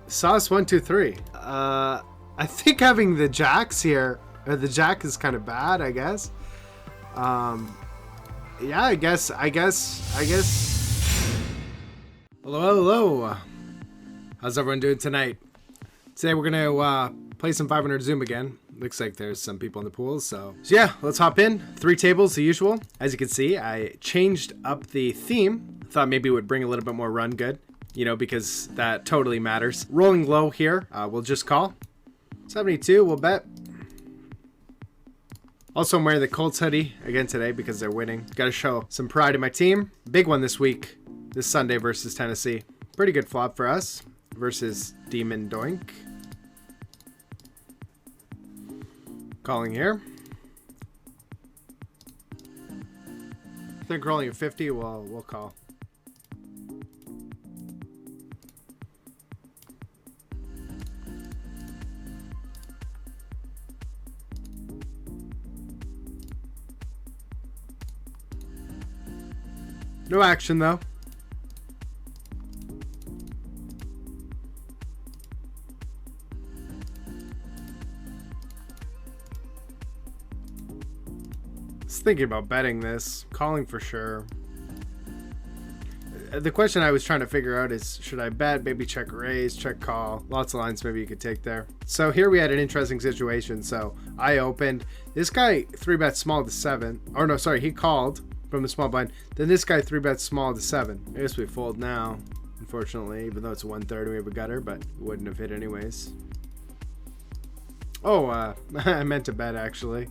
Sauce123. I think having the jacks here, or the jack is kind of bad, I guess. Yeah, I guess. Hello. How's everyone doing tonight? Today we're gonna play some 500 Zoom again. Looks like there's some people in the pool, so yeah, let's hop in. 3 tables, the usual. As you can see, I changed up the theme. Thought maybe it would bring a little bit more run good, you know, because that totally matters. Rolling low here, we'll just call. 72, we'll bet. Also, I'm wearing the Colts hoodie again today because they're winning. Got to show some pride in my team. Big one this week, this Sunday versus Tennessee. Pretty good flop for us versus Demon Doink. Calling here. I think rolling at 50, we'll call. No action though. Just thinking about betting this, calling for sure. The question I was trying to figure out is, should I bet, maybe check raise, check call? Lots of lines maybe you could take there. So here we had an interesting situation. So I opened. This guy 3-bet small to 7. Or no, sorry, he called from the small blind. Then this guy 3-bet small to 7. I guess we fold now, unfortunately, even though it's 1/3, we have a gutter, but wouldn't have hit anyways. Oh, I meant to bet actually.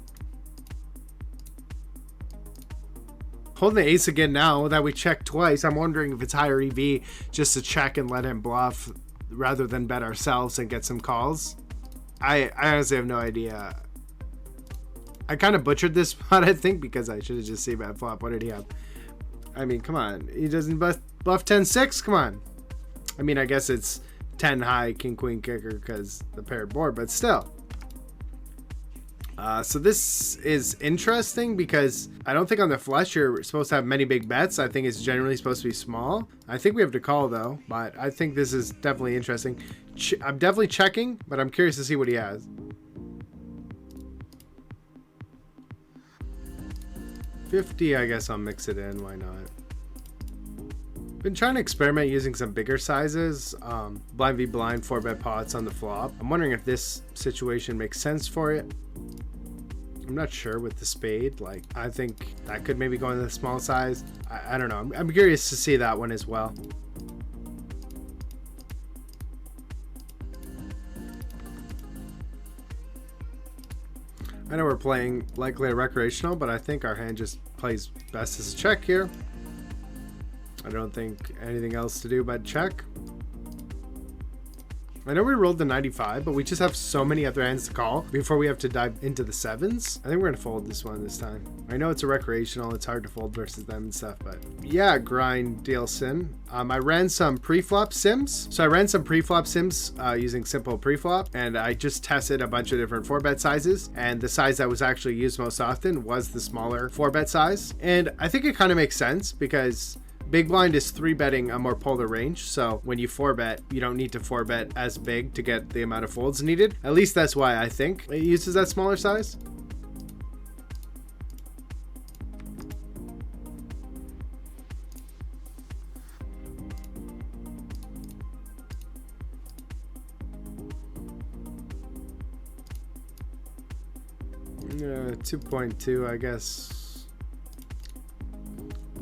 Holding the ace again now that we checked twice. I'm wondering if it's higher EV just to check and let him bluff rather than bet ourselves and get some calls. I honestly have no idea. I kind of butchered this spot, I think, because I should have just seen bet flop. What did he have? I mean, come on. He doesn't bluff 10-6? Come on. I mean, I guess it's 10 high, king, queen, kicker because the paired board, but still. So this is interesting because I don't think on the flush you're supposed to have many big bets. I think it's generally supposed to be small. I think we have to call though, but I think this is definitely interesting. I'm definitely checking, but I'm curious to see what he has. 50, I guess I'll mix it in. Why not? Been trying to experiment using some bigger sizes. Blind v blind, 4-bet pots on the flop. I'm wondering if this situation makes sense for it. I'm not sure with the spade. Like, I think that could maybe go into the small size. I don't know. I'm curious to see that one as well. I know we're playing likely a recreational, but I think our hand just plays best as a check here. I don't think anything else to do but check. I know we rolled the 95, but we just have so many other hands to call before we have to dive into the 7s. I think we're gonna fold this one this time. I know it's a recreational, it's hard to fold versus them and stuff, but yeah, grind deal sin. I ran some pre-flop sims. So I ran some pre-flop sims using simple pre-flop, and I just tested a bunch of different 4-bet sizes, and the size that was actually used most often was the smaller 4-bet size. And I think it kind of makes sense because big blind is 3-betting a more polar range, so when you 4-bet, you don't need to 4-bet as big to get the amount of folds needed. At least that's why I think it uses that smaller size. Yeah, 2.2, I guess.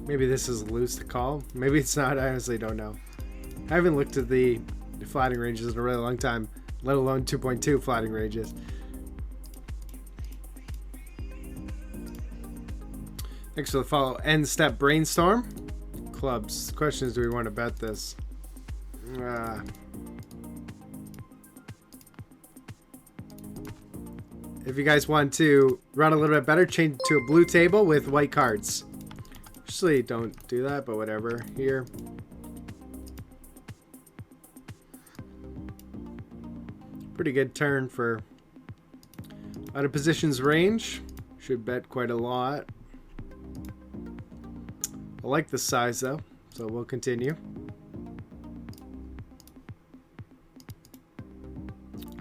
Maybe this is loose to call. Maybe it's not. I honestly don't know. I haven't looked at the flatting ranges in a really long time, let alone 2.2 flatting ranges. Thanks for the follow. End step brainstorm. Clubs. The question is, do we want to bet this? If you guys want to run a little bit better, change to a blue table with white cards. Usually don't do that, but whatever. Here. Pretty good turn for out of positions range. Should bet quite a lot. I like the size though, so we'll continue.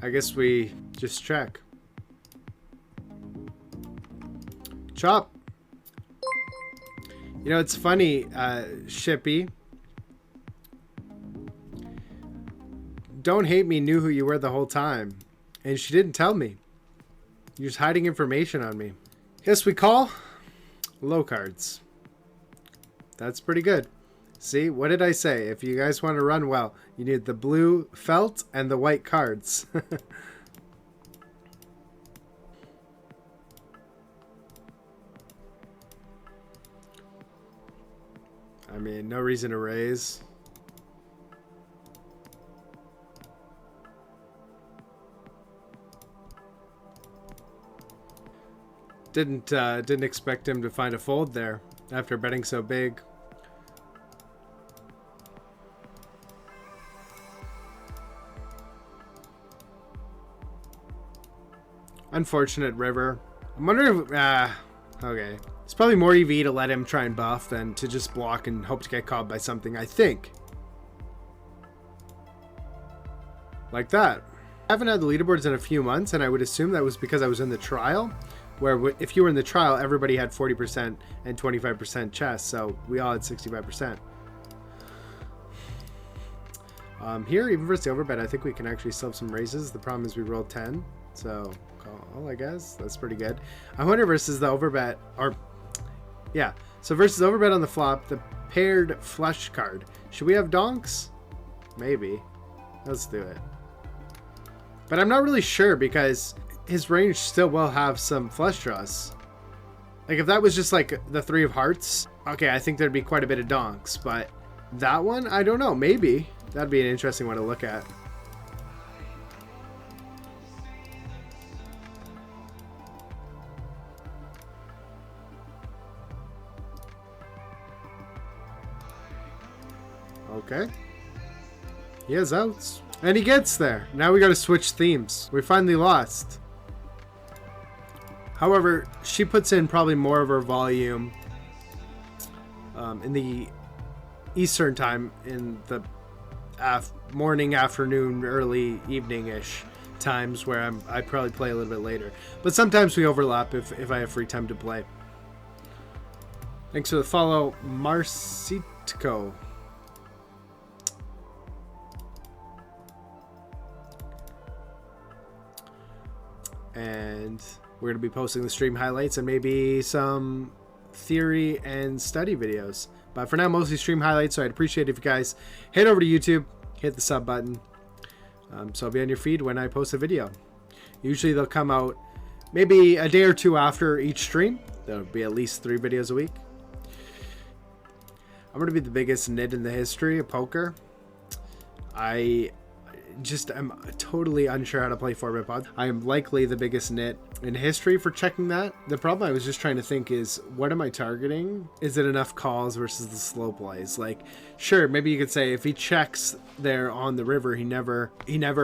I guess we just check. Chop. You know, it's funny, Shippy. Don't Hate Me knew who you were the whole time. And she didn't tell me. You're just hiding information on me. Yes, we call. Low cards. That's pretty good. See, what did I say? If you guys want to run well, you need the blue felt and the white cards. I mean, no reason to raise. Didn't expect him to find a fold there after betting so big. Unfortunate river. I'm wondering if... okay. It's probably more EV to let him try and buff than to just block and hope to get caught by something, I think. Like that. I haven't had the leaderboards in a few months, and I would assume that was because I was in the trial, where if you were in the trial, everybody had 40% and 25% chest, so we all had 65%. Here, even versus the overbet, I think we can actually still have some raises. The problem is we rolled 10, so call, I guess. That's pretty good. I wonder versus the overbet, or... yeah, so versus overbet on the flop, the paired flush card. Should we have donks? Maybe. Let's do it. But I'm not really sure because his range still will have some flush draws. Like if that was just like the 3 of hearts, okay, I think there'd be quite a bit of donks. But that one, I don't know. Maybe. That'd be an interesting one to look at. Okay. He has outs. And he gets there. Now we got to switch themes. We finally lost. However, she puts in probably more of her volume in the Eastern time, in the morning, afternoon, early evening-ish times where I probably play a little bit later. But sometimes we overlap if I have free time to play. Thanks for the follow, Marcitco. And we're going to be posting the stream highlights and maybe some theory and study videos. But for now, mostly stream highlights, so I'd appreciate it if you guys head over to YouTube, hit the sub button. So I'll be on your feed when I post a video. Usually they'll come out maybe a day or two after each stream. There'll be at least 3 videos a week. I'm going to be the biggest nit in the history of poker. I'm totally unsure how to play 4-bit pod. I am likely the biggest nit in history for checking that. The problem I was just trying to think is, what am I targeting? Is it enough calls versus the slow plays? Like, sure, maybe you could say if he checks there on the river, he never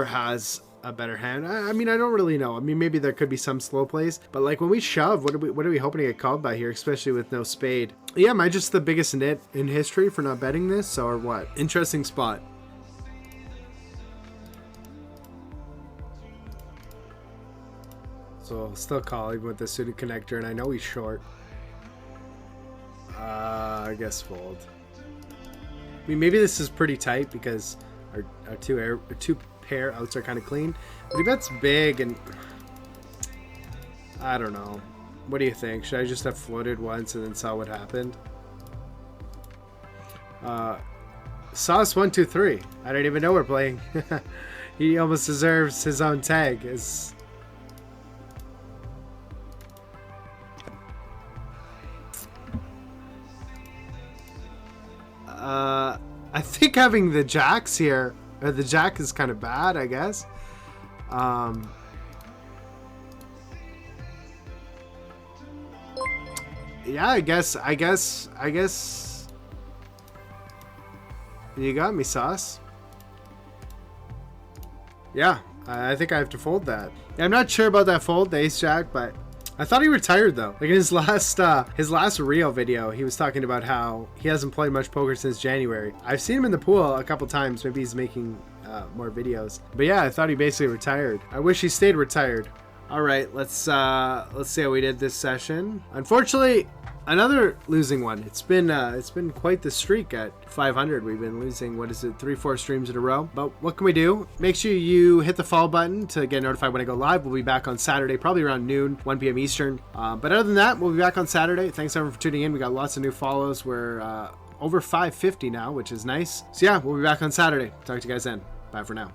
has a better hand. I mean, I don't really know. I mean, maybe there could be some slow plays, but like when we shove, what are we hoping to get called by here, especially with no spade? Yeah, am I just the biggest nit in history for not betting this, or what? Interesting spot. So still calling with the suited connector, and I know he's short. I guess fold. I mean, maybe this is pretty tight because our two pair outs are kind of clean. But he bets big, and I don't know. What do you think? Should I just have floated once and then saw what happened? Sauce123. I don't even know we're playing. He almost deserves his own tag. I think having the jacks here, or the jack is kind of bad, I guess. Yeah, I guess you got me, Sauce. Yeah, I think I have to fold that. I'm not sure about that fold, the ace jack, but I thought he retired though. Like in his last Rio video, he was talking about how he hasn't played much poker since January. I've seen him in the pool a couple times. Maybe he's making more videos. But yeah, I thought he basically retired. I wish he stayed retired. All right, let's see how we did this session. Unfortunately, another losing one. It's been quite the streak at 500. We've been losing, what is it, 3-4 streams in a row. But what can we do? Make sure you hit the follow button to get notified when I go live. We'll be back on Saturday, probably around noon, 1 p.m. Eastern. But other than that, we'll be back on Saturday. Thanks everyone for tuning in. We got lots of new follows. We're over 550 now, which is nice. So yeah, we'll be back on Saturday. Talk to you guys then. Bye for now.